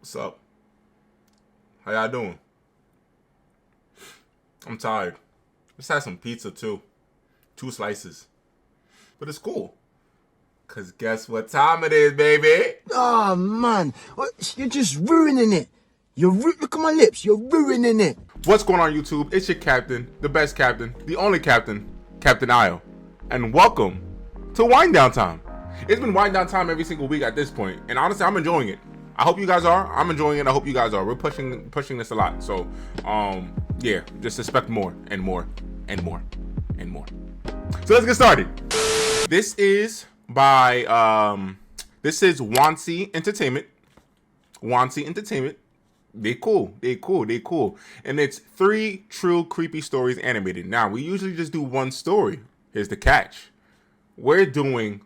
What's up? How y'all doing? I'm tired. Just had some pizza too. 2 slices. But it's cool. Cause guess what time it is, baby? Oh, man. You're just ruining it. Look at my lips. You're ruining it. What's going on, YouTube? It's your captain, the best captain, the only captain, Captain Io. And welcome to Wind Down Time. It's been wind down time every single week at this point, and honestly, I'm enjoying it. I hope you guys are. I'm enjoying it. I hope you guys are. We're pushing this a lot. So, yeah, just expect more and more and more and more. So let's get started. This is by Wansi Entertainment. Wansi Entertainment. They cool. And it's 3 true creepy stories animated. Now, we usually just do 1 story. Here's the catch. We're doing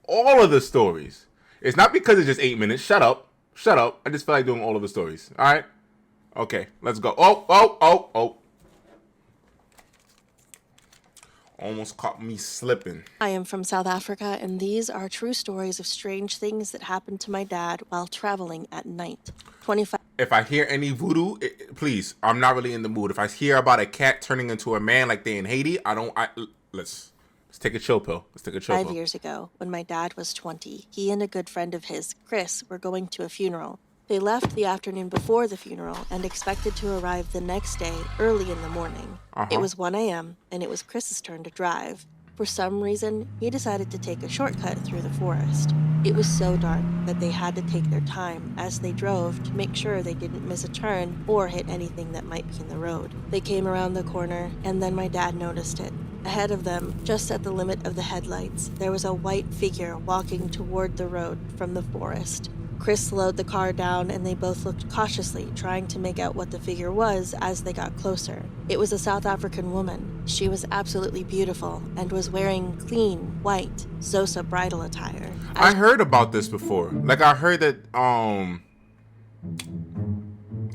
all of the stories. It's not because it's just 8 minutes. Shut up. I just feel like doing all of the stories. All right? Okay, let's go. Oh. Almost caught me slipping. I am from South Africa, and these are true stories of strange things that happened to my dad while traveling at night. 25. If I hear any voodoo, please, I'm not really in the mood. If I hear about a cat turning into a man like they in Haiti, let's take a chill pill. 5 years ago, when my dad was 20, he and a good friend of his, Chris, were going to a funeral. They left the afternoon before the funeral and expected to arrive the next day early in the morning. It was 1 a.m., and it was Chris's turn to drive. For some reason, he decided to take a shortcut through the forest. It was so dark that they had to take their time as they drove to make sure they didn't miss a turn or hit anything that might be in the road. They came around the corner, and then my dad noticed it. Ahead of them, just at the limit of the headlights, there was a white figure walking toward the road from the forest. Chris slowed the car down, and they both looked cautiously, trying to make out what the figure was as they got closer. It was a South African woman. She was absolutely beautiful and was wearing clean, white, Xhosa bridal attire. I heard about this before. Like, I heard that,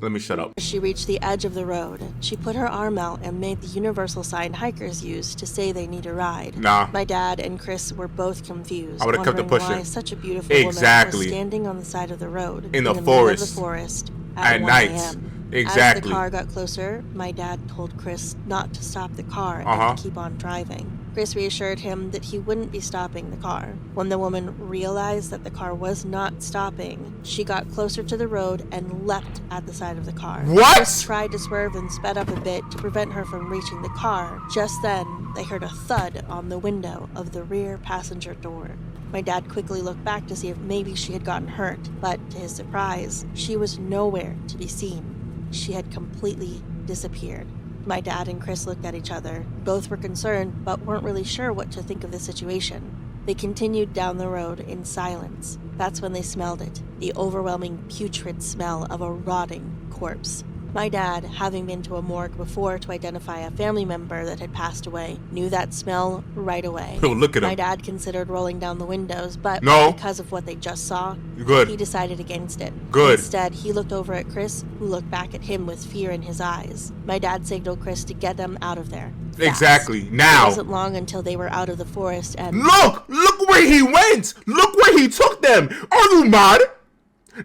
let me shut up. As she reached the edge of the road, she put her arm out and made the universal sign hikers use to say they need a ride. Nah. My dad and Chris were both confused, I would have kept it wondering pushing. why such a beautiful woman was standing on the side of the road in the middle of the forest at 1 night. a.m. Exactly. As the car got closer, my dad told Chris not to stop the car and to keep on driving. Chris reassured him that he wouldn't be stopping the car. When the woman realized that the car was not stopping, she got closer to the road and leapt at the side of the car. What? Chris tried to swerve and sped up a bit to prevent her from reaching the car. Just then, they heard a thud on the window of the rear passenger door. My dad quickly looked back to see if maybe she had gotten hurt, but to his surprise, she was nowhere to be seen. She had completely disappeared. My dad and Chris looked at each other. Both were concerned, but weren't really sure what to think of the situation. They continued down the road in silence. That's when they smelled it, the overwhelming putrid smell of a rotting corpse. My dad, having been to a morgue before to identify a family member that had passed away, knew that smell right away. Oh, look at him. My dad considered rolling down the windows, but No. because of what they just saw, Good. he decided against it. Good. Instead, he looked over at Chris, who looked back at him with fear in his eyes. My dad signaled Chris to get them out of there. Fast. Exactly. It Now. wasn't long until they were out of the forest and... Look where he went. Look where he took them. Are you mad?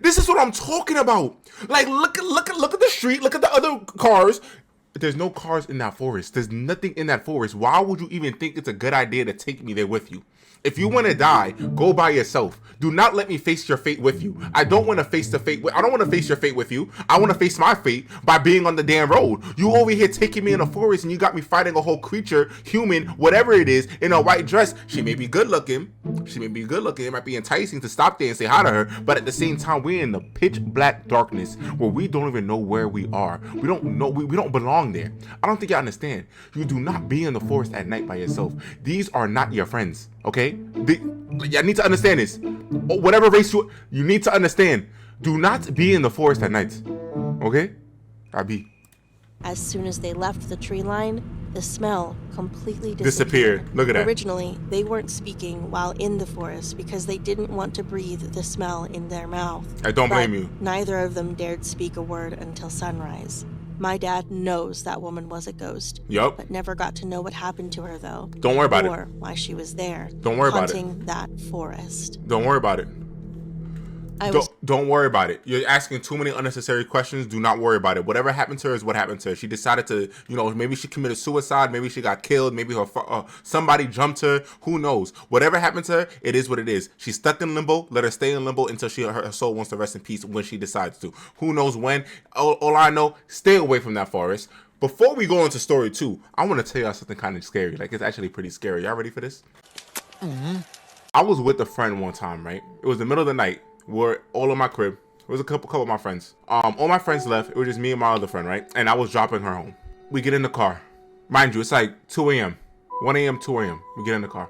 This is what I'm talking about. Like, look at the street. Look at the other cars. There's no cars in that forest. There's nothing in that forest. Why would you even think it's a good idea to take me there with you? If you want to die, go by yourself. Do not let me face your fate with you. I don't want to face your fate with you. I want to face my fate by being on the damn road. You over here taking me in a forest and you got me fighting a whole creature, human, whatever it is, in a white dress. She may be good looking. It might be enticing to stop there and say hi to her. But at the same time, we're in the pitch black darkness where we don't even know where we are. We don't know. We don't belong there. I don't think you understand. You do not be in the forest at night by yourself. These are not your friends. Okay? I need to understand this. Whatever race you need to understand. Do not be in the forest at night. Okay? As soon as they left the tree line, the smell completely disappeared. Look at that. Originally, they weren't speaking while in the forest because they didn't want to breathe the smell in their mouth. I don't blame you. Neither of them dared speak a word until sunrise. My dad knows that woman was a ghost. Yup. But never got to know what happened to her, though. Don't worry about it. Or why she was there. Don't worry about it. Haunting that forest. Don't worry about it. I was Don't worry about it. You're asking too many unnecessary questions. Do not worry about it. Whatever happened to her is what happened to her. She decided to, maybe she committed suicide. Maybe she got killed. Maybe somebody jumped her. Who knows? Whatever happened to her, it is what it is. She's stuck in limbo. Let her stay in limbo until her soul wants to rest in peace when she decides to. Who knows when? All I know, stay away from that forest. Before we go into story 2, I want to tell y'all something kind of scary. Like, it's actually pretty scary. Y'all ready for this? Mm-hmm. I was with a friend one time, right? It was the middle of the night. We're all in my crib. It was a couple of my friends. All my friends left. It was just me and my other friend, right? And I was dropping her home. We get in the car. Mind you, it's like 2 a.m. 1 a.m., 2 a.m. We get in the car.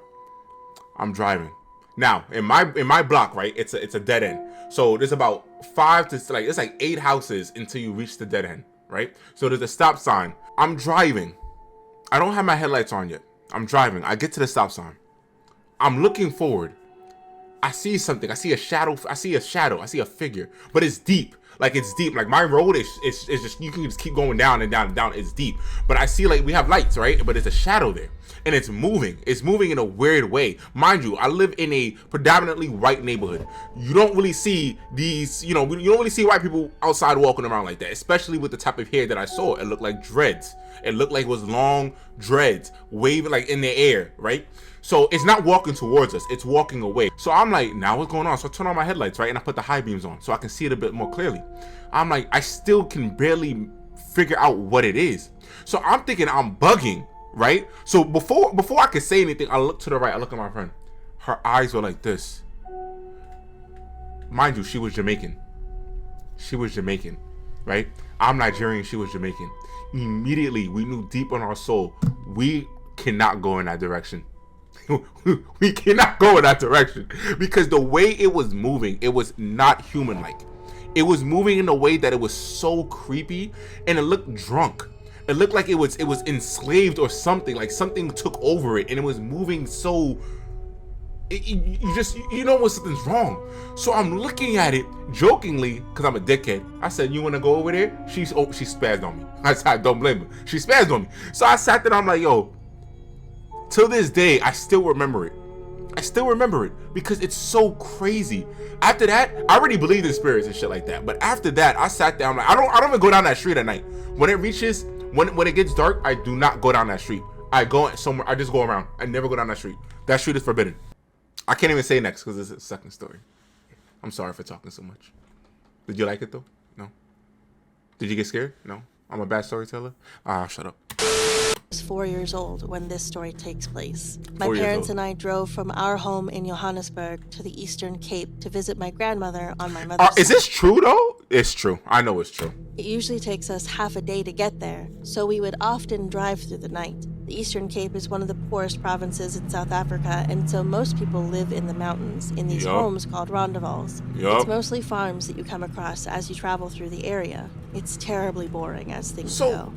I'm driving. Now, in my block, right, it's a dead end. So there's about 8 houses until you reach the dead end, right? So there's a stop sign. I'm driving. I don't have my headlights on yet. I'm driving. I get to the stop sign. I'm looking forward. I see something. I see a shadow. I see a figure. But it's deep. Like, it's deep. Like, my road is just, you can just keep going down and down and down. It's deep. But I see, like, we have lights, right? But there's a shadow there. And it's moving. It's moving in a weird way. Mind you, I live in a predominantly white neighborhood. You don't really see these, you don't really see white people outside walking around like that. Especially with the type of hair that I saw. It looked like dreads. It looked like it was long dreads waving like in the air, right? So it's not walking towards us, it's walking away. So I'm like, now what's going on? So I turn on my headlights, right? And I put the high beams on so I can see it a bit more clearly. I'm like, I still can barely figure out what it is. So I'm thinking I'm bugging, right? So before I could say anything, I look to the right, I look at my friend. Her eyes were like this. Mind you, she was Jamaican. Right? I'm Nigerian, she was Jamaican. Immediately, we knew deep in our soul, we cannot go in that direction. We cannot go in that direction because the way it was moving, it was not human-like. It was moving in a way that it was so creepy, and it looked drunk. It looked like it was enslaved or something, like something took over it, and it was moving so. You know when something's wrong. So I'm looking at it jokingly because I'm a dickhead. I said, "You want to go over there?" She spazzed on me. I said, "Don't blame her." She spazzed on me. So I sat there. I'm like, "Yo." Till this day, I still remember it because it's so crazy. After that, I already believed in spirits and shit like that. But after that, I sat down. Like, I don't even go down that street at night. When it gets dark, I do not go down that street. I go somewhere. I just go around. I never go down that street. That street is forbidden. I can't even say next because it's a second story. I'm sorry for talking so much. Did you like it though? No. Did you get scared? No. I'm a bad storyteller. Shut up. I was 4 years old when this story takes place. My parents and I drove from our home in Johannesburg to the Eastern Cape to visit my grandmother on my mother's side. Is this true though? It's true. I know it's true. It usually takes us half a day to get there, so we would often drive through the night. The Eastern Cape is one of the poorest provinces in South Africa, and so most people live in the mountains, in these homes called rondavels. It's mostly farms that you come across as you travel through the area. It's terribly boring as things go. So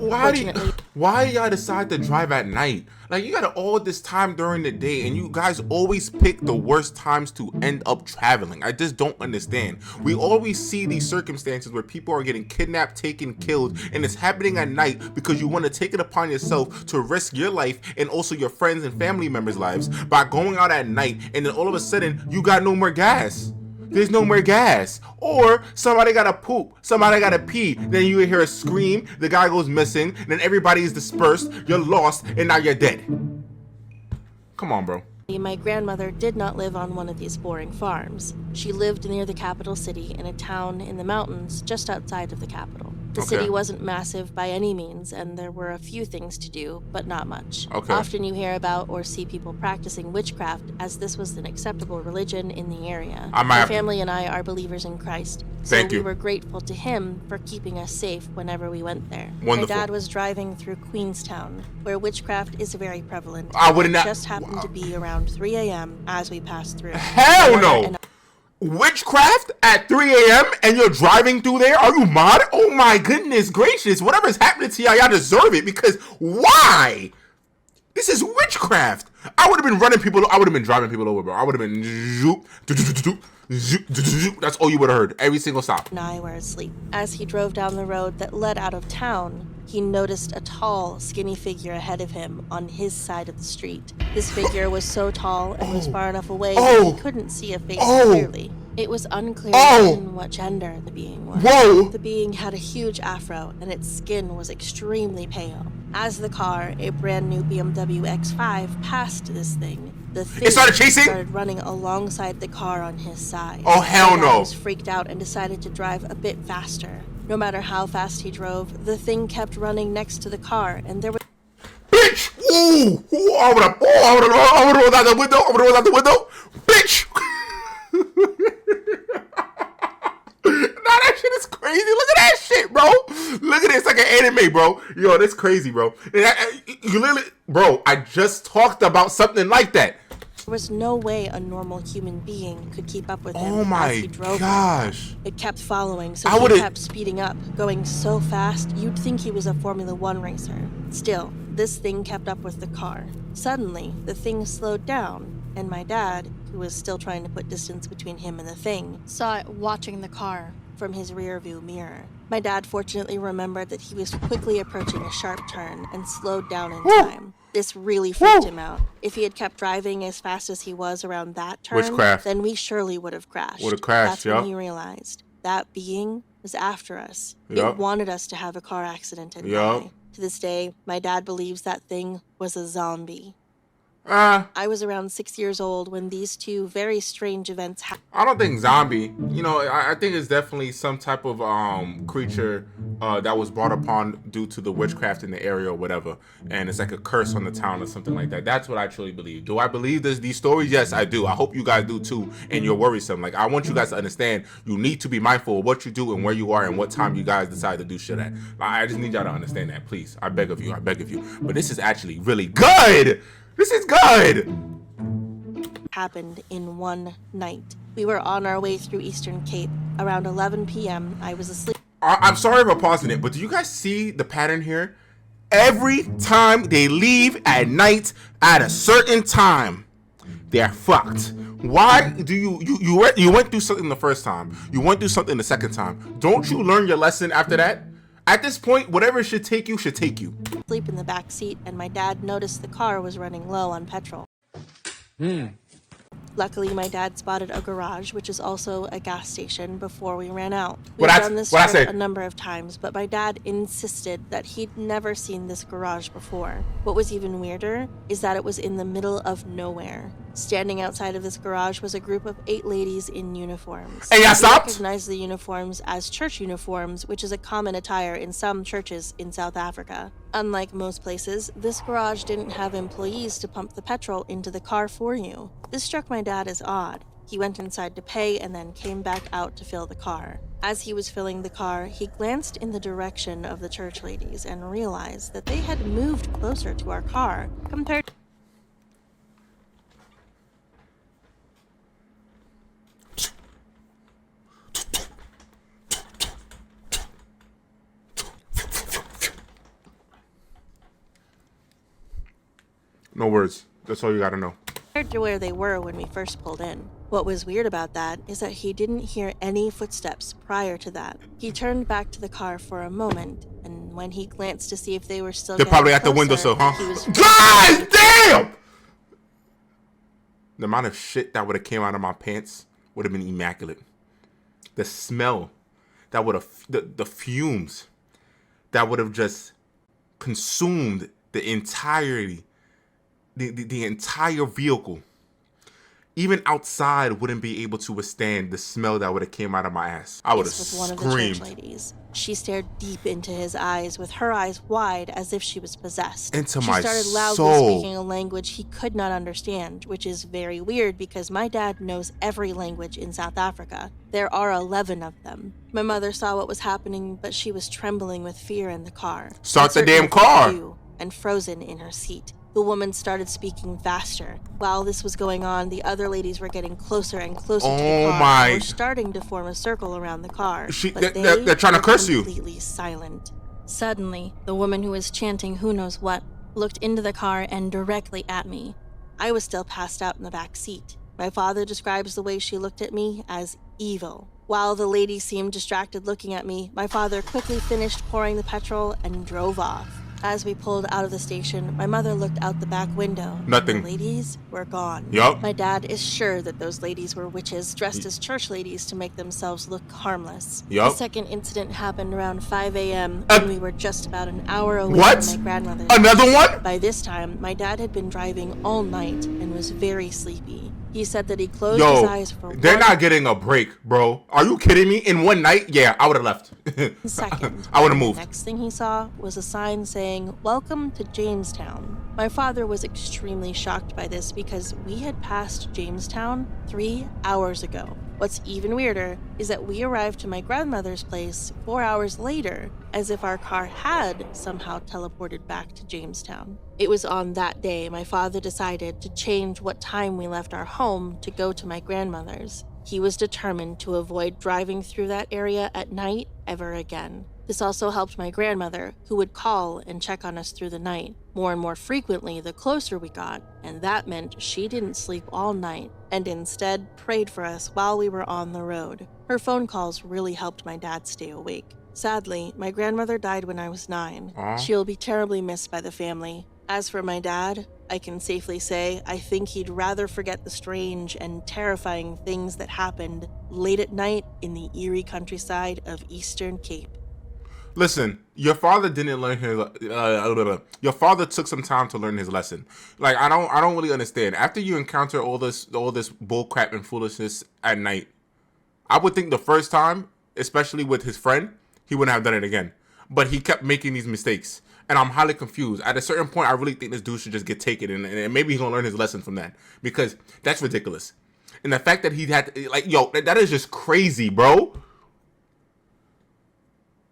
why y'all decide to drive at night? Like, you got all this time during the day, and you guys always pick the worst times to end up traveling. I just don't understand. We always see these circumstances where people are getting kidnapped, taken, killed, and it's happening at night because you want to take it upon yourself to risk your life and also your friends and family members' lives by going out at night, and then all of a sudden you got no more gas. There's no more gas. Or somebody gotta poop, somebody gotta pee, then you hear a scream, the guy goes missing, then everybody is dispersed, you're lost, and now you're dead. Come on, bro. My grandmother did not live on one of these boring farms. She lived near the capital city in a town in the mountains just outside of the capital. The city wasn't massive by any means, and there were a few things to do, but not much. Often you hear about or see people practicing witchcraft, as this was an acceptable religion in the area. My family and I are believers in Christ, so we were grateful to him for keeping us safe whenever we went there. Wonderful. My dad was driving through Queenstown, where witchcraft is very prevalent. It just happened to be around 3 a.m. as we passed through. Hell no! Witchcraft at 3 a.m. and you're driving through there? Are you mad? Oh my goodness gracious. Whatever's happening to y'all deserve it, because why? This is witchcraft. I would have been driving people over, bro. I would have been that's all you would have heard. Every single stop. And I were asleep. As he drove down the road that led out of town, he noticed a tall, skinny figure ahead of him on his side of the street. This figure was so tall and was far enough away that he couldn't see a face clearly. It was unclear Oh! even what gender the being was. Whoa! The being had a huge afro, and its skin was extremely pale. As the car, a brand new BMW X5, passed this thing, the thing It started chasing? started running alongside the car on his side. Oh, hell My dad no. was freaked out and decided to drive a bit faster. No matter how fast he drove, the thing kept running next to the car, and there was... Bitch! Ooh! Ooh! I would've rolled out the window. I would've rolled out the window. Bitch! Nah, that shit is crazy. Look at that shit, bro. Look at this, like an anime, bro. Yo, that's crazy, bro. You literally, bro. I just talked about something like that. There was no way a normal human being could keep up with him Oh as my he drove. gosh. It kept following, so I he would've- kept speeding up, going so fast you'd think he was a Formula One racer. Still, this thing kept up with the car. Suddenly, the thing slowed down, and my dad, who was still trying to put distance between him and the thing, saw it watching the car from his rearview mirror. My dad fortunately remembered that he was quickly approaching a sharp turn and slowed down in time. This really freaked him out. If he had kept driving as fast as he was around that turn, Witchcraft. then we surely would have crashed. Would've crashed, That's when yup. he realized that being was after us. Yup. It wanted us to have a car accident and Yup. die. To this day, my dad believes that thing was a zombie. Uh, I was around 6 years old when these two very strange events happened. I don't think zombie. You know, I think it's definitely some type of creature that was brought upon due to the witchcraft in the area or whatever, and it's like a curse on the town or something like that. That's what I truly believe. Do I believe these stories? Yes, I do. I hope you guys do too, and you're worrisome. Like, I want you guys to understand you need to be mindful of what you do and where you are and what time you guys decide to do shit at. I just need y'all to understand that, please. I beg of you. I beg of you. But this is actually really good. This is good. Happened in one night. We were on our way through Eastern Cape. Around 11 p.m., I was asleep. I'm sorry for pausing it, but do you guys see the pattern here? Every time they leave at night at a certain time, they're fucked. Why do you went through something the first time? You went through something the second time. Don't you learn your lesson after that? At this point, whatever should take you should take you. Sleep in the back seat, and my dad noticed the car was running low on petrol. Luckily, my dad spotted a garage, which is also a gas station, before we ran out. We've done this trip a number of times, but my dad insisted that he'd never seen this garage before. What was even weirder is that it was in the middle of nowhere. Standing outside of this garage was a group of 8 ladies in uniforms. Hey, y'all We stopped? recognized the uniforms as church uniforms, which is a common attire in some churches in South Africa. Unlike most places, this garage didn't have employees to pump the petrol into the car for you. This struck my dad as odd. He went inside to pay and then came back out to fill the car. As he was filling the car, he glanced in the direction of the church ladies and realized that they had moved closer to our car compared to No words. That's all you gotta know. where they were when we first pulled in. What was weird about that is that he didn't hear any footsteps prior to that. He turned back to the car for a moment, and when he glanced to see if they were still They're getting probably at the closer, windowsill, huh? he was God damn! The amount of shit that would have came out of my pants would have been immaculate. The smell that would have, the fumes that would have just consumed the entirety, the entire vehicle. Even outside wouldn't be able to withstand the smell that would have came out of my ass. I would have with one of the church screamed. ladies. She stared deep into his eyes with her eyes wide as if she was possessed. Into she my started loudly soul. speaking a language he could not understand, which is very weird because my dad knows every language in South Africa. There are 11 of them. My mother saw what was happening, but she was trembling with fear in the car. Start the Uncertain damn of what to car. do, and frozen in her seat. The woman started speaking faster. While this was going on, the other ladies were getting closer and closer to the Oh car. my- And were starting to form a circle around the car. But they're trying to were curse you. completely silent. Suddenly, the woman who was chanting who knows what looked into the car and directly at me. I was still passed out in the back seat. My father describes the way she looked at me as evil. While the lady seemed distracted looking at me, my father quickly finished pouring the petrol and drove off. As we pulled out of the station, my mother looked out the back window. Nothing. The ladies were gone. Yup. My dad is sure that those ladies were witches dressed as church ladies to make themselves look harmless. Yup. The second incident happened around 5 a.m. when we were just about an hour away What? from my grandmother's. Another one? By this time, my dad had been driving all night and was very sleepy. He said that he closed his Yo, eyes for they're one not getting a break, bro. Are you kidding me? In one night? Yeah, I would have left. second. I would have moved. The next thing he saw was a sign saying, "Welcome to Jamestown." My father was extremely shocked by this because we had passed Jamestown 3 hours ago. What's even weirder is that we arrived to my grandmother's place 4 hours later, as if our car had somehow teleported back to Jamestown. It was on that day my father decided to change what time we left our home to go to my grandmother's. He was determined to avoid driving through that area at night ever again. This also helped my grandmother, who would call and check on us through the night, more and more frequently the closer we got, and that meant she didn't sleep all night, and instead prayed for us while we were on the road. Her phone calls really helped my dad stay awake. Sadly, my grandmother died when I was 9. She'll be terribly missed by the family. As for my dad, I can safely say I think he'd rather forget the strange and terrifying things that happened late at night in the eerie countryside of Eastern Cape. Listen, your father didn't learn his. Your father took some time to learn his lesson. Like I don't really understand. After you encounter all this bull crap and foolishness at night, I would think the first time, especially with his friend, he wouldn't have done it again. But he kept making these mistakes, and I'm highly confused. At a certain point, I really think this dude should just get taken, and maybe he's gonna learn his lesson from that, because that's ridiculous. And the fact that he had that is just crazy, bro.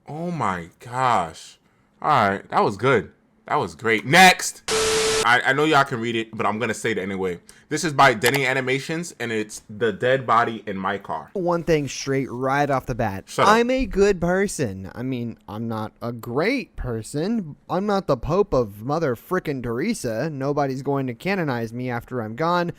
Oh my gosh. Alright, that was good. That was great. Next! I know y'all can read it, but I'm gonna say it anyway. This is by Denny Animations, and it's The Dead Body in My Car. One thing straight right off the bat. Shut up. I'm a good person. I mean, I'm not a great person. I'm not the Pope of Mother Frickin' Teresa. Nobody's going to canonize me after I'm gone,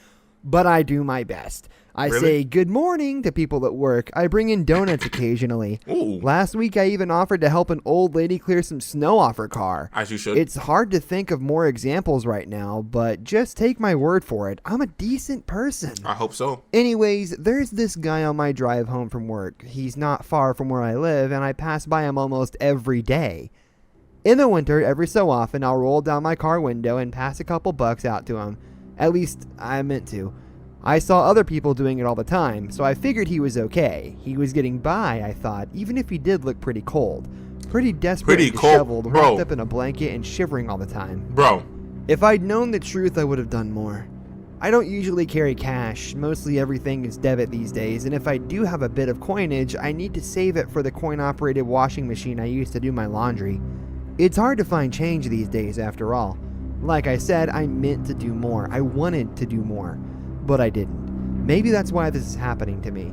but I do my best. I Really? say good morning to people at work. I bring in donuts occasionally. Ooh. Last week, I even offered to help an old lady clear some snow off her car. As you should. It's hard to think of more examples right now, but just take my word for it. I'm a decent person. I hope so. Anyways, there's this guy on my drive home from work. He's not far from where I live, and I pass by him almost every day. In the winter, every so often, I'll roll down my car window and pass a couple bucks out to him. At least, I meant to. I saw other people doing it all the time, so I figured he was okay. He was getting by, I thought, even if he did look pretty cold. Pretty desperate Pretty and cold, disheveled, bro. wrapped up in a blanket and shivering all the time. Bro. If I'd known the truth, I would have done more. I don't usually carry cash. Mostly everything is debit these days, and if I do have a bit of coinage, I need to save it for the coin-operated washing machine I use to do my laundry. It's hard to find change these days, after all. Like I said, I meant to do more. I wanted to do more. But I didn't. Maybe that's why this is happening to me.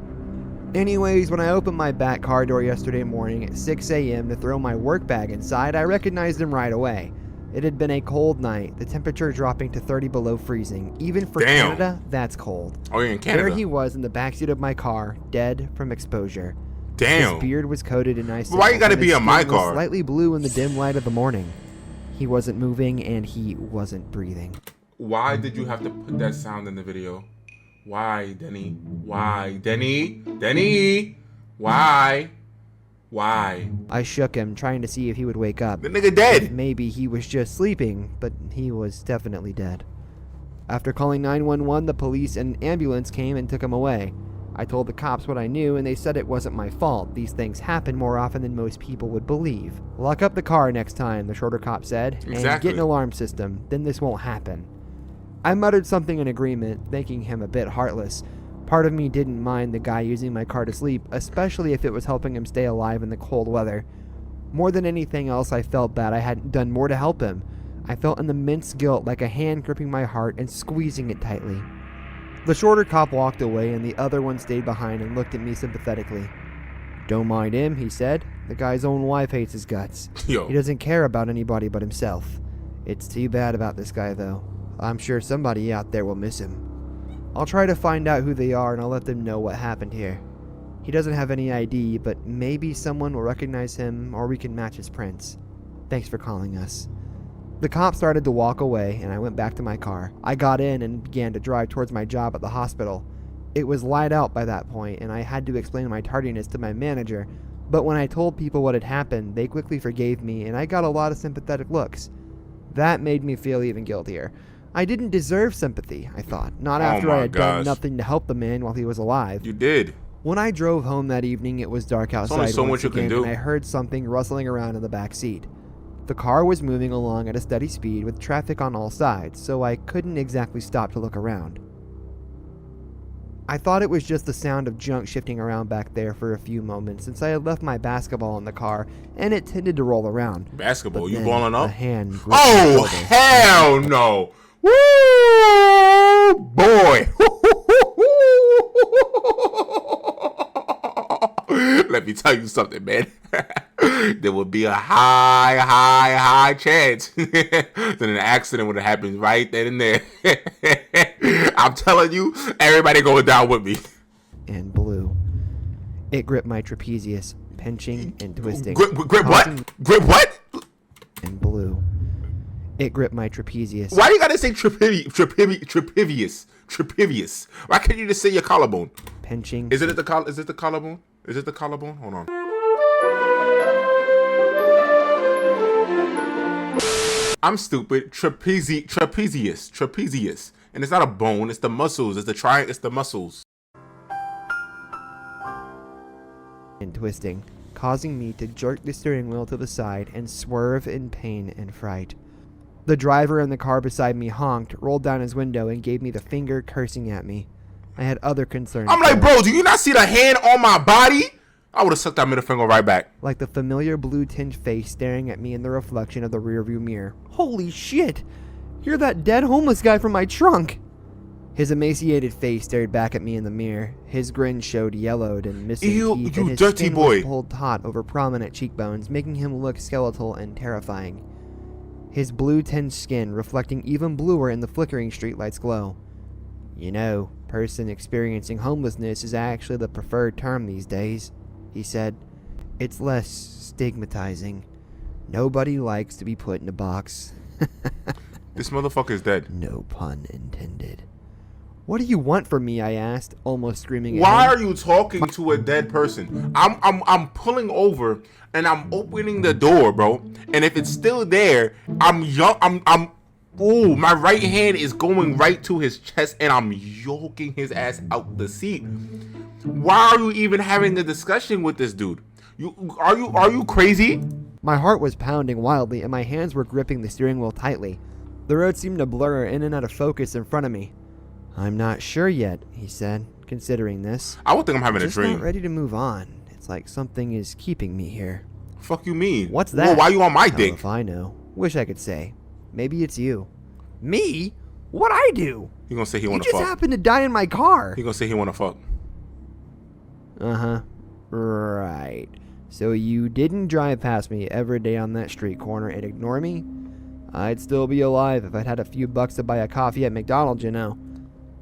Anyways, when I opened my back car door yesterday morning at 6 a.m. to throw my work bag inside, I recognized him right away. It had been a cold night, the temperature dropping to 30 below freezing. Even for Damn. Canada, that's cold. Oh, you're in Canada. There he was in the backseat of my car, dead from exposure. Damn. His beard was coated in icicles. Why you gotta and be his in my skin was car? Slightly blue in the dim light of the morning. He wasn't moving and he wasn't breathing. Why did you have to put that sound in the video? Why, Denny? Why? Denny? Denny? Why? Why? I shook him, trying to see if he would wake up. The nigga dead. Maybe he was just sleeping, but he was definitely dead. After calling 911, the police and ambulance came and took him away. I told the cops what I knew, and they said it wasn't my fault. These things happen more often than most people would believe. Lock up the car next time, the shorter cop said, and Exactly. get an alarm system. Then this won't happen. I muttered something in agreement, thinking him a bit heartless. Part of me didn't mind the guy using my car to sleep, especially if it was helping him stay alive in the cold weather. More than anything else, I felt bad I hadn't done more to help him. I felt an immense guilt, like a hand gripping my heart and squeezing it tightly. The shorter cop walked away, and the other one stayed behind and looked at me sympathetically. "Don't mind him," he said. "The guy's own wife hates his guts. Yo. He doesn't care about anybody but himself. It's too bad about this guy, though. I'm sure somebody out there will miss him. I'll try to find out who they are, and I'll let them know what happened here. He doesn't have any ID, but maybe someone will recognize him, or we can match his prints. Thanks for calling us." The cop started to walk away, and I went back to my car. I got in and began to drive towards my job at the hospital. It was light out by that point, and I had to explain my tardiness to my manager, but when I told people what had happened, they quickly forgave me, and I got a lot of sympathetic looks. That made me feel even guiltier. I didn't deserve sympathy, I thought, not after I had done nothing to help the man while he was alive. You did. When I drove home that evening, it was dark outside only so once much you can again, do. and I heard something rustling around in the back seat. The car was moving along at a steady speed with traffic on all sides, so I couldn't exactly stop to look around. I thought it was just the sound of junk shifting around back there for a few moments since I had left my basketball in the car and it tended to roll around. Basketball? But You then balling up? a hand gripped my Oh, shoulder. hell no. Woo, boy. Let me tell you something, man. There would be a high chance that an accident would have happened right then and there. I'm telling you, everybody going down with me. And blue. It gripped my trapezius, pinching and twisting. Grip what? Grip what? And blue. It gripped my trapezius. Why you gotta say trapezius? Why can't you just say your collarbone? Pinching. Is it the collarbone? Is it the collarbone? Hold on. I'm stupid. Trapezius. And it's not a bone, it's the muscles. It's the muscles. And twisting, causing me to jerk the steering wheel to the side and swerve in pain and fright. The driver in the car beside me honked, rolled down his window, and gave me the finger, cursing at me. I had other concerns. I'm like, though, bro, do you not see the hand on my body? I would have sucked that middle finger right back. like the familiar blue-tinged face staring at me in the reflection of the rearview mirror. Holy shit! You're that dead homeless guy from my trunk! His emaciated face stared back at me in the mirror. His grin showed yellowed and missing Ew, teeth, you and his dirty skin boy. was pulled taut over prominent cheekbones, making him look skeletal and terrifying. His blue-tinged skin reflecting even bluer in the flickering streetlight's glow. You know, person experiencing homelessness is actually the preferred term these days, he said. It's less stigmatizing. Nobody likes to be put in a box. This motherfucker is dead. No pun intended. What do you want from me? I asked, almost screaming at Why him. are you talking to a dead person? I'm pulling over and I'm opening the door, bro. And if it's still there, ooh, my right hand is going right to his chest and I'm yoking his ass out the seat. Why are you even having a discussion with this dude? Are you crazy? My heart was pounding wildly and my hands were gripping the steering wheel tightly. The road seemed to blur in and out of focus in front of me. I'm not sure yet, he said, considering this. I would think I'm having Just a dream. not ready to move on. It's like something is keeping me here. Fuck you mean? What's that? Well, why you on my Hell dick? if I know. Wish I could say. Maybe it's you. Me? What'd I do? He gonna say he You wanna just fuck. happened to die in my car. He gonna say he wanna fuck. Uh-huh. Right. So you didn't drive past me every day on that street corner and ignore me? I'd still be alive if I'd had a few bucks to buy a coffee at McDonald's, you know.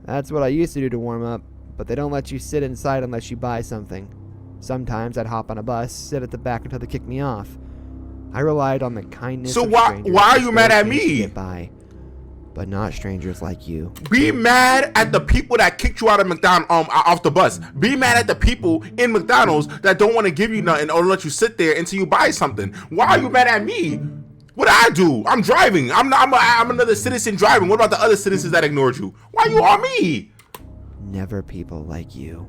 That's what I used to do to warm up, but they don't let you sit inside unless you buy something. Sometimes I'd hop on a bus, sit at the back until they kicked me off. I relied on the kindness So of why strangers are to you still mad at manage to me? get by, but not strangers like you. Be mad at the people that kicked you out of McDonald's off the bus. Be mad at the people in McDonald's that don't want to give you nothing or let you sit there until you buy something. Why are you mad at me? What did I do? I'm driving. I'm another citizen driving. What about the other citizens that ignored you? Why you on me? Never people like you.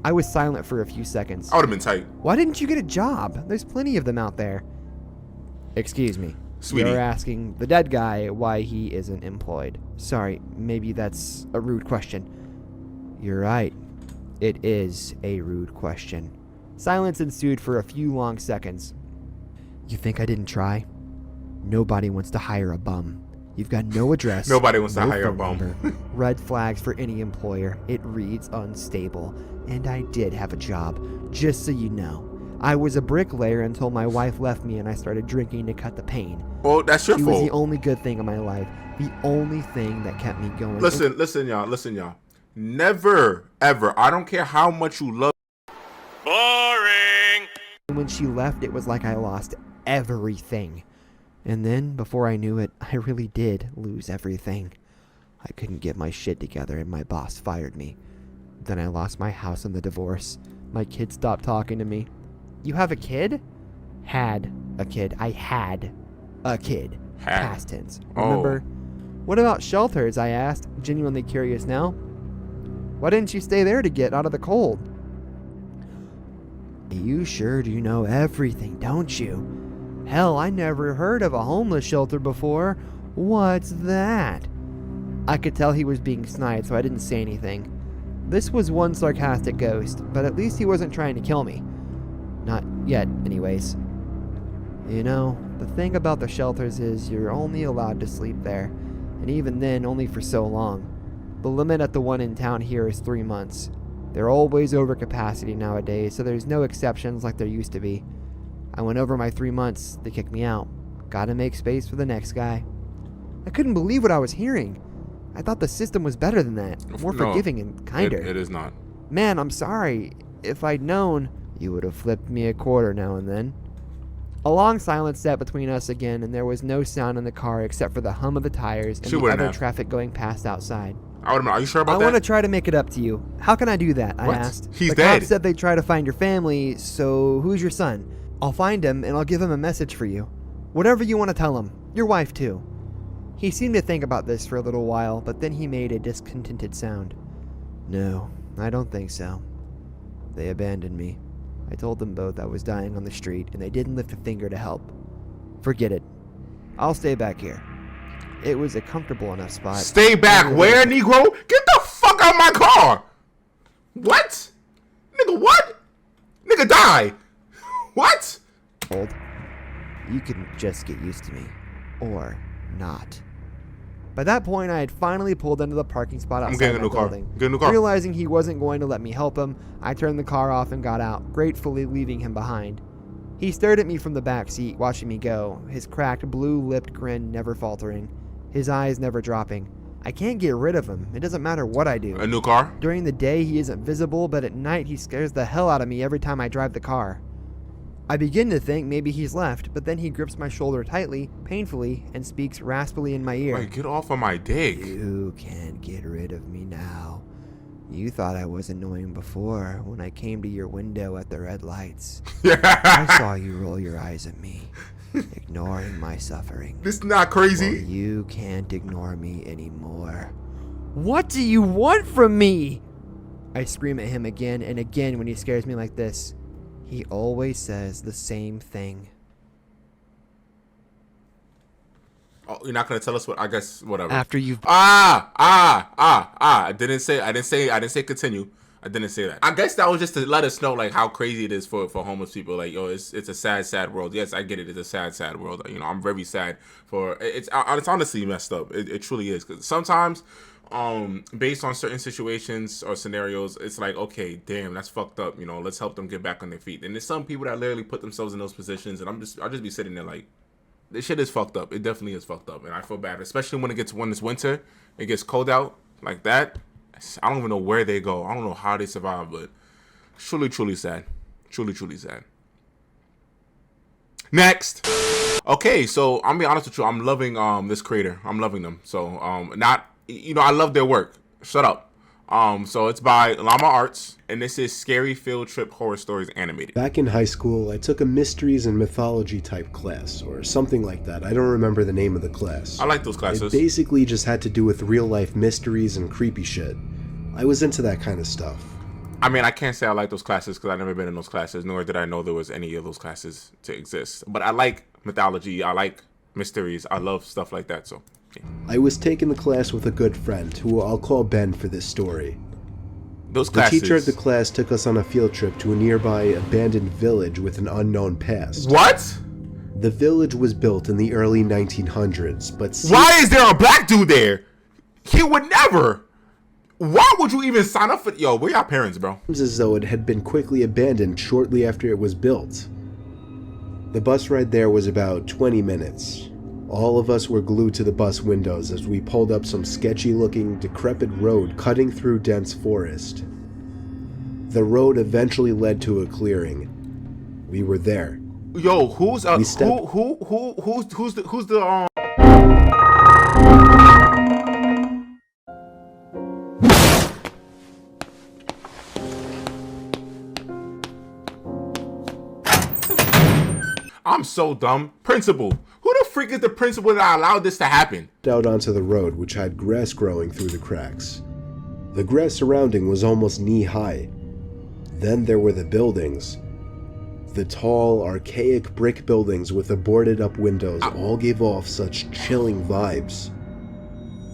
I was silent for a few seconds. I would have been tight. Why didn't you get a job? There's plenty of them out there. Excuse me. Sweetie. You're asking the dead guy why he isn't employed. Sorry, maybe that's a rude question. You're right. It is a rude question. Silence ensued for a few long seconds. You think I didn't try? Nobody wants to hire a bum. You've got no address. Nobody wants to no hire a phone bum. number, red flags for any employer. It reads unstable. And I did have a job, just so you know. I was a bricklayer until my wife left me and I started drinking to cut the pain. Well, that's your She was the fault. only good thing in my life. The only thing that kept me going. Listen, y'all. Never, ever. I don't care how much you love. And when she left, it was like I lost everything. And then, before I knew it, I really did lose everything. I couldn't get my shit together and my boss fired me. Then I lost my house in the divorce. My kid stopped talking to me. You have a kid? Had a kid. I had a kid. Had. Past tense. Remember? What about shelters? I asked, genuinely curious now. Why didn't you stay there to get out of the cold? You sure do know everything, don't you? Hell, I never heard of a homeless shelter before. What's that? I could tell he was being snide, so I didn't say anything. This was one sarcastic ghost, but at least he wasn't trying to kill me. Not yet, anyways. You know, the thing about the shelters is you're only allowed to sleep there, and even then only for so long. The limit at the one in town here is 3 months. They're always over capacity nowadays, so there's no exceptions like there used to be. I went over my 3 months, they kicked me out. Gotta make space for the next guy. I couldn't believe what I was hearing. I thought the system was better than that, more forgiving and kinder. It is not. Man, I'm sorry. If I'd known, you would have flipped me a quarter now and then. A long silence sat between us again, and there was no sound in the car except for the hum of the tires and the other traffic going past outside. Are you sure about that? I want to try to make it up to you. How can I do that? What? I asked. He's the dead. cops said they'd try to find your family, so who's your son? I'll find him, and I'll give him a message for you. Whatever you want to tell him. Your wife, too. He seemed to think about this for a little while, but then he made a discontented sound. No, I don't think so. They abandoned me. I told them both I was dying on the street, and they didn't lift a finger to help. Forget it. I'll stay back here. It was a comfortable enough spot. Stay back where, Negro? Get the fuck out of my car! What? Nigga, what? Nigga, die! What? Old. You can just get used to me. Or not. By that point, I had finally pulled into the parking spot outside my building. Get a new car. Realizing he wasn't going to let me help him, I turned the car off and got out, gratefully leaving him behind. He stared at me from the back seat, watching me go, his cracked, blue-lipped grin never faltering, his eyes never dropping. I can't get rid of him. It doesn't matter what I do. A new car? During the day, he isn't visible, but at night, he scares the hell out of me every time I drive the car. I begin to think maybe he's left, but then he grips my shoulder tightly, painfully, and speaks raspily in my ear. Wait, get off of my dick. You can't get rid of me now. You thought I was annoying before when I came to your window at the red lights. I saw you roll your eyes at me, ignoring my suffering. This is not crazy. Well, you can't ignore me anymore. What do you want from me? I scream at him again and again when he scares me like this. He always says the same thing. Oh, you're not gonna tell us what? I guess whatever. After you've I didn't say continue. I didn't say that. I guess that was just to let us know like how crazy it is for homeless people. Like, yo, it's a sad world. Yes, I get it. It's a sad world. You know, I'm very sad for it's honestly messed up. It truly is, because sometimes based on certain situations or scenarios, it's like, okay, damn, that's fucked up. You know, let's help them get back on their feet. And there's some people that literally put themselves in those positions, and I'll just be sitting there like, this shit is fucked up. It definitely is fucked up, and I feel bad, especially when it's winter, it gets cold out like that. I don't even know where they go. I don't know how they survive, but truly sad. Truly sad. Next. Okay, so I'm be honest with you. I'm loving this creator. I'm loving them. So I love their work. Shut up. So it's by Llama Arts, and this is Scary Field Trip Horror Stories Animated. Back in high school, I took a mysteries and mythology type class, or something like that. I don't remember the name of the class. I like those classes. It basically just had to do with real life mysteries and creepy shit. I was into that kind of stuff. I mean, I can't say I like those classes because I've never been in those classes, nor did I know there was any of those classes to exist. But I like mythology. I like mysteries. I love stuff like that, so... yeah. I was taking the class with a good friend, who I'll call Ben for this story. Those classes... The teacher of the class took us on a field trip to a nearby abandoned village with an unknown past. What? The village was built in the early 1900s, but... why is there a black dude there? He would never... why would you even sign up for... yo, where y'all parents, bro? Seems as though it had been quickly abandoned shortly after it was built. The bus ride there was about 20 minutes. All of us were glued to the bus windows as we pulled up some sketchy-looking, decrepit road cutting through dense forest. The road eventually led to a clearing. We were there. Yo, who's We stepped- who's the I'm so dumb. Principal. Who the freak is the principal that allowed this to happen? out onto the road, which had grass growing through the cracks. The grass surrounding was almost knee-high. Then there were the buildings. The tall, archaic brick buildings with the boarded-up windows all gave off such chilling vibes.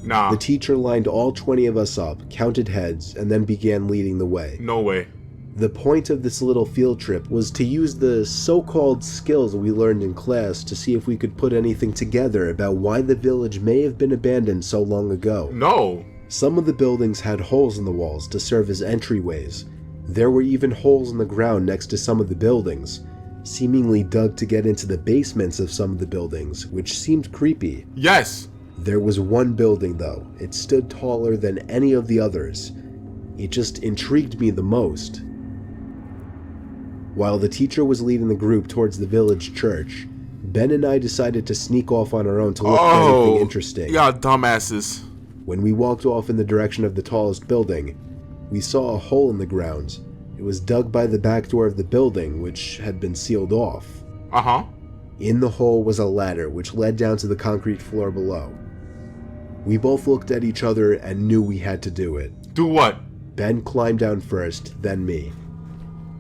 Nah. The teacher lined all 20 of us up, counted heads, and then began leading the way. No way. The point of this little field trip was to use the so-called skills we learned in class to see if we could put anything together about why the village may have been abandoned so long ago. No. Some of the buildings had holes in the walls to serve as entryways. There were even holes in the ground next to some of the buildings, seemingly dug to get into the basements of some of the buildings, which seemed creepy. Yes. There was one building though. It stood taller than any of the others. It just intrigued me the most. While the teacher was leading the group towards the village church, Ben and I decided to sneak off on our own to look for anything interesting. Y'all dumbasses. When we walked off in the direction of the tallest building, we saw a hole in the ground. It was dug by the back door of the building, which had been sealed off. Uh-huh. In the hole was a ladder which led down to the concrete floor below. We both looked at each other and knew we had to do it. Do what? Ben climbed down first, then me.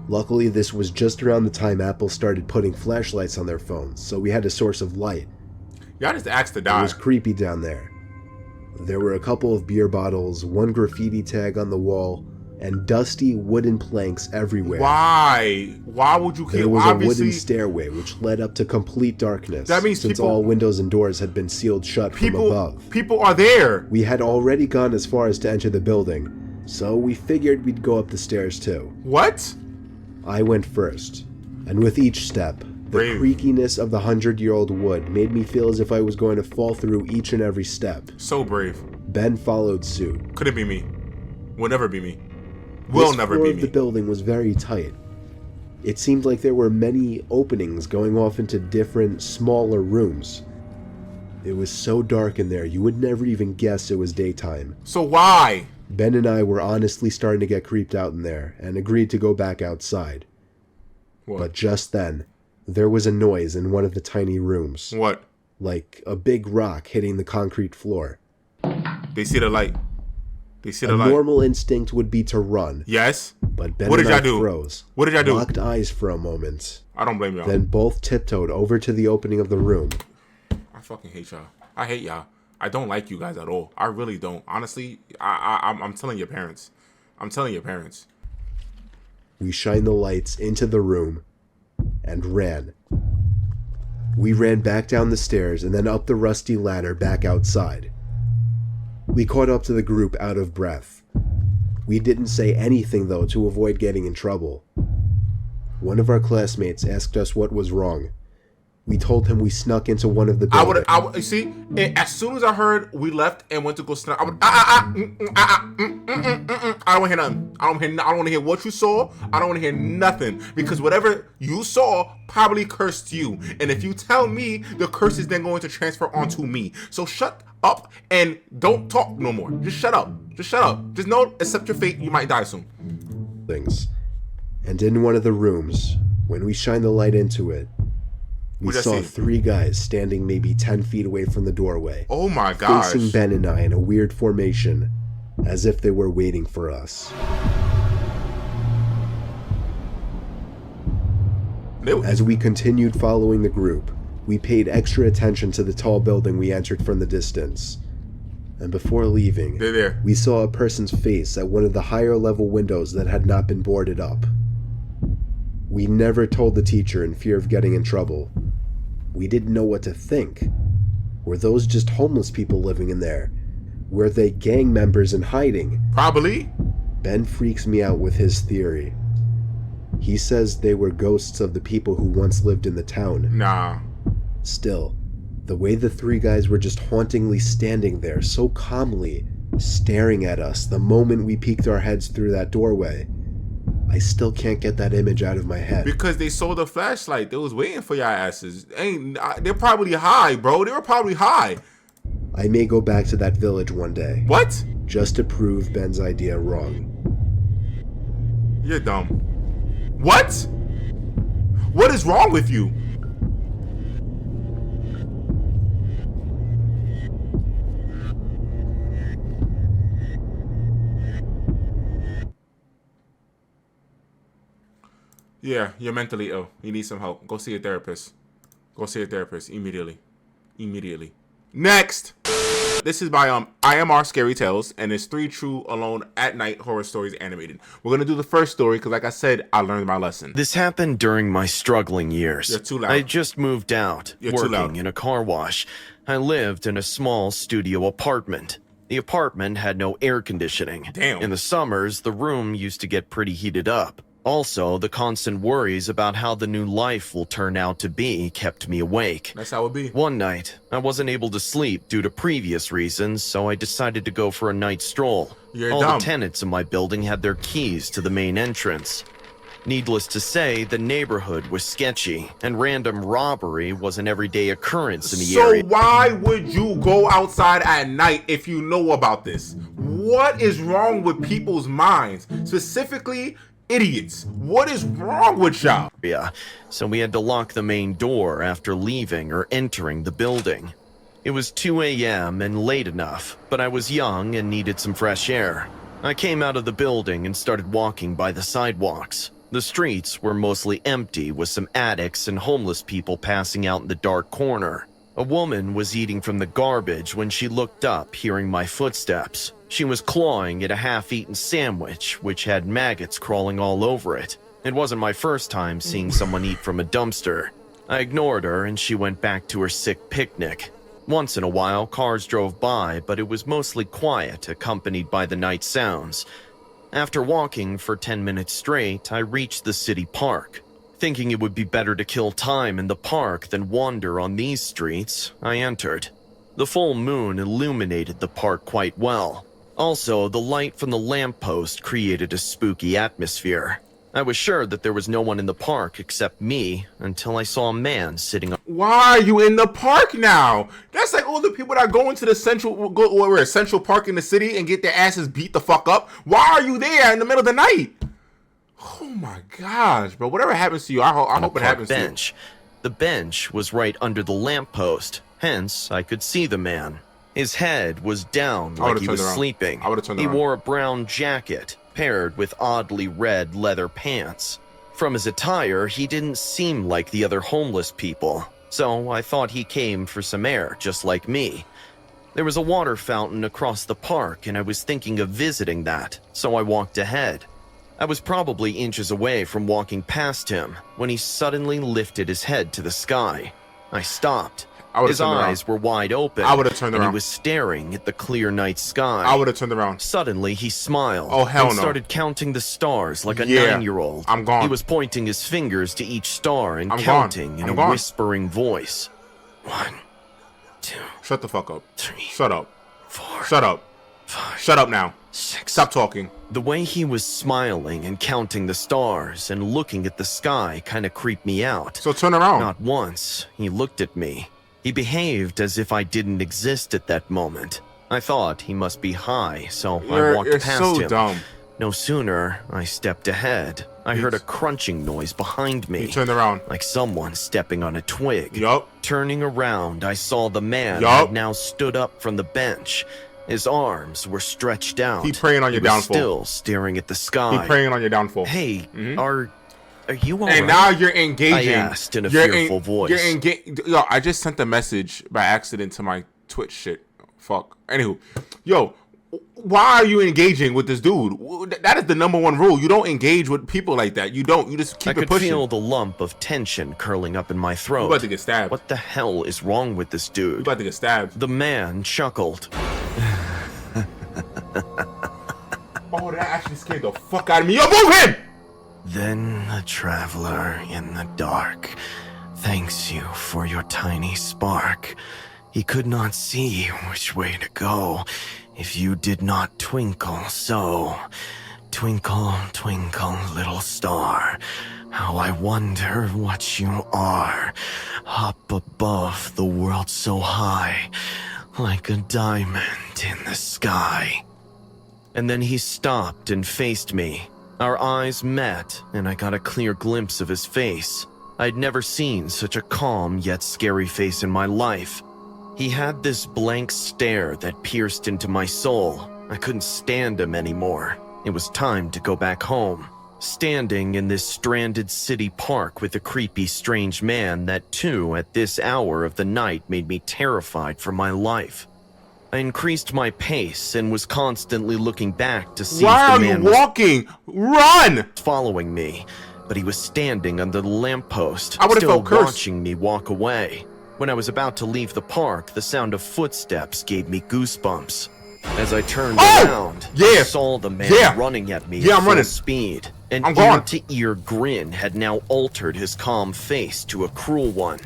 Luckily, this was just around the time Apple started putting flashlights on their phones, so we had a source of light. Y'all just asked to It die. was creepy down there. There were a couple of beer bottles, one graffiti tag on the wall, and dusty wooden planks everywhere. Why? Why would you There kill? was a Obviously, wooden stairway which led up to complete darkness, That means since people- all windows and doors had been sealed shut from above. people are there. We had already gone as far as to enter the building, so we figured we'd go up the stairs too. What? I went first, and with each step, the Brave. creakiness of the 100-year-old wood made me feel as if I was going to fall through each and every step. So brave. Ben followed suit. Couldn't be me. Will never be me. Will This never floor be of me. the building was very tight. It seemed like there were many openings going off into different, smaller rooms. It was so dark in there, you would never even guess it was daytime. So why? Ben and I were honestly starting to get creeped out in there, and agreed to go back outside. What? But just then, there was a noise in one of the tiny rooms. What? Like a big rock hitting the concrete floor. They see the light. They see A the light. normal instinct would be to run, Yes. but Ben What did and I y'all do? froze. What did y'all do? Locked eyes for a moment, I don't blame y'all. then both tiptoed over to the opening of the room. I fucking hate y'all. I hate y'all. I don't like you guys at all. I really don't. Honestly, I'm telling your parents. I'm telling your parents. We shined the lights into the room and ran. We ran back down the stairs and then up the rusty ladder back outside. We caught up to the group out of breath. We didn't say anything though to avoid getting in trouble. One of our classmates asked us what was wrong. We told him we snuck into one of the buildings. I would see. As soon as I heard we left and went to go snuck, I would. I don't want to hear nothing. I don't want to hear what you saw. I don't want to hear nothing because whatever you saw probably cursed you. And if you tell me, the curse is then going to transfer onto me. So shut up and don't talk no more. Just shut up. Just shut up. Just know, accept your fate. You might die soon. And in one of the rooms, when we shined the light into it, we What'd I saw see? 3 guys standing maybe 10 feet away from the doorway, Oh my gosh. facing Ben and I in a weird formation, as if they were waiting for us. As we continued following the group, we paid extra attention to the tall building we entered from the distance. And before leaving, They're there. we saw a person's face at one of the higher level windows that had not been boarded up. We never told the teacher in fear of getting in trouble. We didn't know what to think. Were those just homeless people living in there? Were they gang members in hiding? Probably. Ben freaks me out with his theory. He says they were ghosts of the people who once lived in the town. Nah. Still, the way the 3 guys were just hauntingly standing there so calmly, staring at us the moment we peeked our heads through that doorway, I still can't get that image out of my head. Because they sold a flashlight. They was waiting for your asses. They're probably high, bro. They were probably high. I may go back to that village one day. What? Just to prove Ben's idea wrong. You're dumb. What? What is wrong with you? Yeah, you're mentally ill. You need some help. Go see a therapist. Go see a therapist immediately. Immediately. Next! This is by IMR Scary Tales, and it's 3 true alone at night horror stories animated. We're gonna do the first story because, like I said, I learned my lesson. This happened during my struggling years. You're too loud. I just moved out, You're too loud. working in a car wash. I lived in a small studio apartment. The apartment had no air conditioning. Damn. In the summers, the room used to get pretty heated up. Also, the constant worries about how the new life will turn out to be kept me awake. That's how it be. One night, I wasn't able to sleep due to previous reasons, so I decided to go for a night stroll. You're All dumb. the tenants in my building had their keys to the main entrance. Needless to say, the neighborhood was sketchy, and random robbery was an everyday occurrence in the area. So why would you go outside at night if you know about this? What is wrong with people's minds? Specifically, idiots. What is wrong with y'all? So we had to lock the main door after leaving or entering the building. It was 2 a.m. and late enough, but I was young and needed some fresh air. I came out of the building and started walking by the sidewalks. The streets were mostly empty, with some addicts and homeless people passing out in the dark corner. A woman was eating from the garbage when she looked up, hearing my footsteps. She was clawing at a half-eaten sandwich, which had maggots crawling all over it. It wasn't my first time seeing someone eat from a dumpster. I ignored her and she went back to her sick picnic. Once in a while, cars drove by, but it was mostly quiet, accompanied by the night sounds. After walking for 10 minutes straight, I reached the city park. Thinking it would be better to kill time in the park than wander on these streets, I entered. The full moon illuminated the park quite well. Also, the light from the lamppost created a spooky atmosphere. I was sure that there was no one in the park except me until I saw a man sitting on... Why are you in the park now? That's like all the people that go into the Central Park in the city and get their asses beat the fuck up. Why are you there in the middle of the night? Oh my gosh, bro. Whatever happens to you, I hope it happens bench. to you. The bench was right under the lamppost, hence I could see the man. His head was down like he was sleeping. I would've turned He around. wore a brown jacket, paired with oddly red leather pants. From his attire, he didn't seem like the other homeless people, so I thought he came for some air, just like me. There was a water fountain across the park, and I was thinking of visiting that, so I walked ahead. I was probably inches away from walking past him when he suddenly lifted his head to the sky. I stopped. His eyes were wide open. I would have turned and around. he was staring at the clear night sky. I would have turned around. Suddenly, he smiled. Oh, hell and no. started counting the stars like a Yeah, 9-year-old. I'm gone. He was pointing his fingers to each star and I'm counting gone. in I'm a gone. whispering voice. 1, 2, Shut the fuck up. 3, Shut up. 4, Shut up. 5, Shut up now. 6. Stop talking. The way he was smiling and counting the stars and looking at the sky kind of creeped me out. So turn around. Not once. He looked at me. He behaved as if I didn't exist at that moment. I thought he must be high, so I walked You're past so him. dumb. No sooner I stepped ahead, I heard a crunching noise behind me. You turned around. Like someone stepping on a twig. Yup. Turning around, I saw the man Yup. had now stood up from the bench. His arms were stretched out. He preying on your He was downfall. still staring at the sky. He preying on your downfall. Hey, are you alright? And now you're engaging. I asked in a fearful voice. Yo, I just sent a message by accident to my Twitch shit. Fuck. Anywho, yo, why are you engaging with this dude? That is the #1 rule. You don't engage with people like that. You don't. You just keep I it could pushing. feel the lump of tension curling up in my throat. You about to get stabbed. What the hell is wrong with this You dude? about to get stabbed. The man chuckled. Oh, that actually scared the fuck out of me. Yo, move him! Then the traveler in the dark thanks you for your tiny spark. He could not see which way to go if you did not twinkle so Twinkle, twinkle, little star, how I wonder what you are. Up above the world so high, like a diamond in the sky. And then he stopped and faced me. Our eyes met, and I got a clear glimpse of his face. I'd never seen such a calm yet scary face in my life. He had this blank stare that pierced into my soul. I couldn't stand him anymore. It was time to go back home. Standing in this stranded city park with a creepy, strange man that too, at this hour of the night, made me terrified for my life. I increased my pace and was constantly looking back to see Why if are the you man was walking? Run! following me, but he was standing under the lamppost, I would've still felt cursed. watching me walk away. When I was about to leave the park, the sound of footsteps gave me goosebumps. As I turned around, I saw the man running at me at full speed. An I'm gone. ear-to-ear grin had now altered his calm face to a cruel one.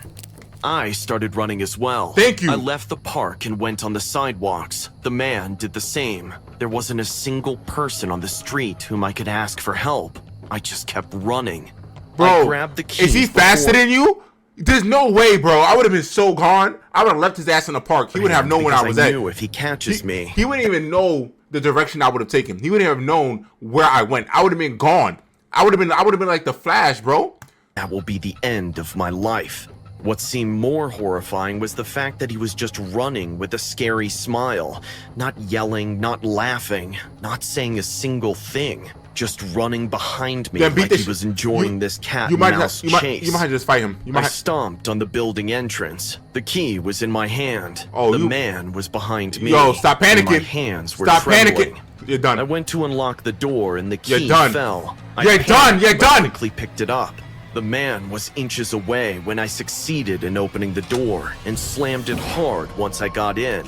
I started running as well. Thank you. I left the park and went on the sidewalks. The man did the same. There wasn't a single person on the street whom I could ask for help. I just kept running. Bro, I grabbed the keys is he faster than you? There's no way, bro. I would have been so gone. I would have left his ass in the park. He would have known where I was I at. knew if he catches me, He wouldn't even know the direction I would have taken. He wouldn't have known where I went. I would have been gone. I would have been like the Flash, bro. that will be the end of my life. What seemed more horrifying was the fact that he was just running with a scary smile, not yelling, not laughing, not saying a single thing, just running behind me like he was enjoying this cat and mouse chase. You might just fight him. I stomped on the building entrance. The key was in my hand. The man was behind me. Yo, stop panicking. And my hands were Stop trembling. panicking. You're done. I went to unlock the door and the key You're done. fell. You're done. You're done. I quickly picked it up. The man was inches away when I succeeded in opening the door and slammed it hard once I got in.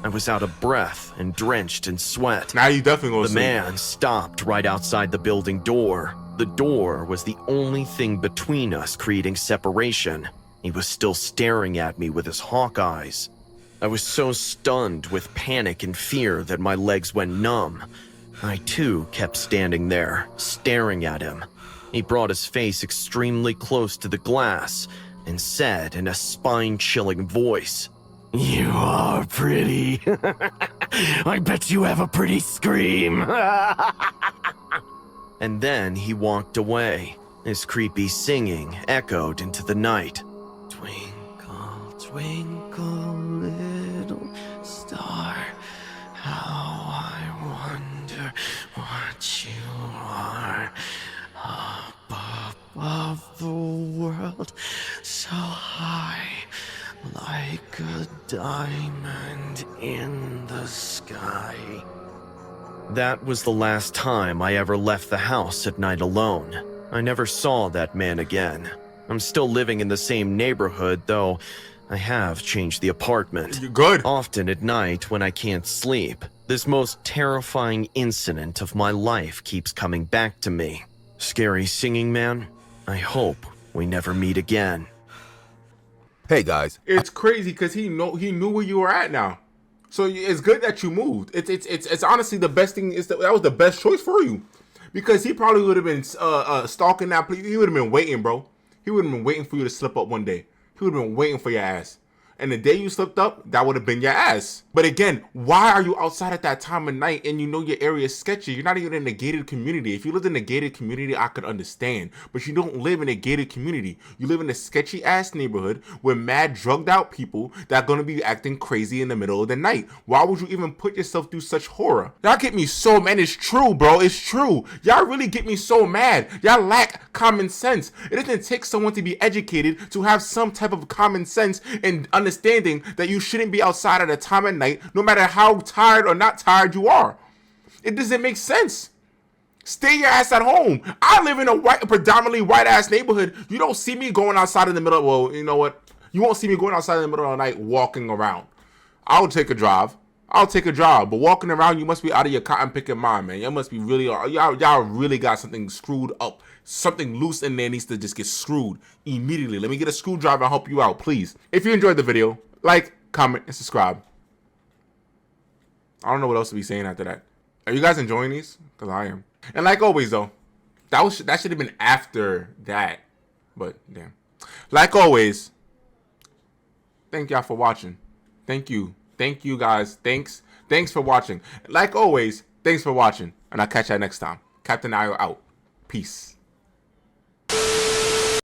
I was out of breath and drenched in sweat. Now you definitely gonna The see. man stopped right outside the building door. The door was the only thing between us, creating separation. He was still staring at me with his hawk eyes. I was so stunned with panic and fear that my legs went numb. I too kept standing there, staring at him. He brought his face extremely close to the glass and said in a spine-chilling voice, "You are pretty. I bet you have a pretty scream." And then he walked away. His creepy singing echoed into the night. Twinkle, twinkle, little star, how I wonder what you are. Up above the world so high, like a diamond in the sky. That was the last time I ever left the house at night alone. I never saw that man again. I'm still living in the same neighborhood, though I have changed the apartment. You're good. Often at night when I can't sleep, this most terrifying incident of my life keeps coming back to me. Scary singing man, I hope we never meet again. Hey guys, It's crazy because he knew where you were at now. So it's good that you moved. It's honestly the best thing. That was the best choice for you, because he probably would have been stalking that place. He would have been waiting, bro. He would have been waiting for you to slip up one day. He would have been waiting for your ass. And the day you slipped up, that would have been your ass. But again, why are you outside at that time of night and you know your area is sketchy? You're not even in a gated community. If you lived in a gated community, I could understand. But you don't live in a gated community. You live in a sketchy ass neighborhood with mad drugged out people that are going to be acting crazy in the middle of the night. Why would you even put yourself through such horror? Y'all get me so mad. It's true, bro. It's true. Y'all really get me so mad. Y'all lack common sense. It doesn't take someone to be educated to have some type of common sense and understanding that you shouldn't be outside at a time of night, no matter how tired or not tired you are. It doesn't make sense. Stay your ass at home. I live in a predominantly white ass neighborhood. You don't see me going outside in the middle. Well, you know what? You won't see me going outside in the middle of the night walking around. I'll take a drive. But walking around, you must be out of your cotton picking mind, man. Y'all must be really, y'all really got something screwed up. Something loose in there needs to just get screwed immediately. Let me get a screwdriver and help you out, please. If you enjoyed the video, like, comment, and subscribe. I don't know what else to be saying after that. Are you guys enjoying these? Because I am. And like always, though, that should have been after that. But damn. Like always, thank y'all for watching. Thank you guys. Thanks for watching. Like always, thanks for watching, and I'll catch y'all next time. Captain Io out. Peace.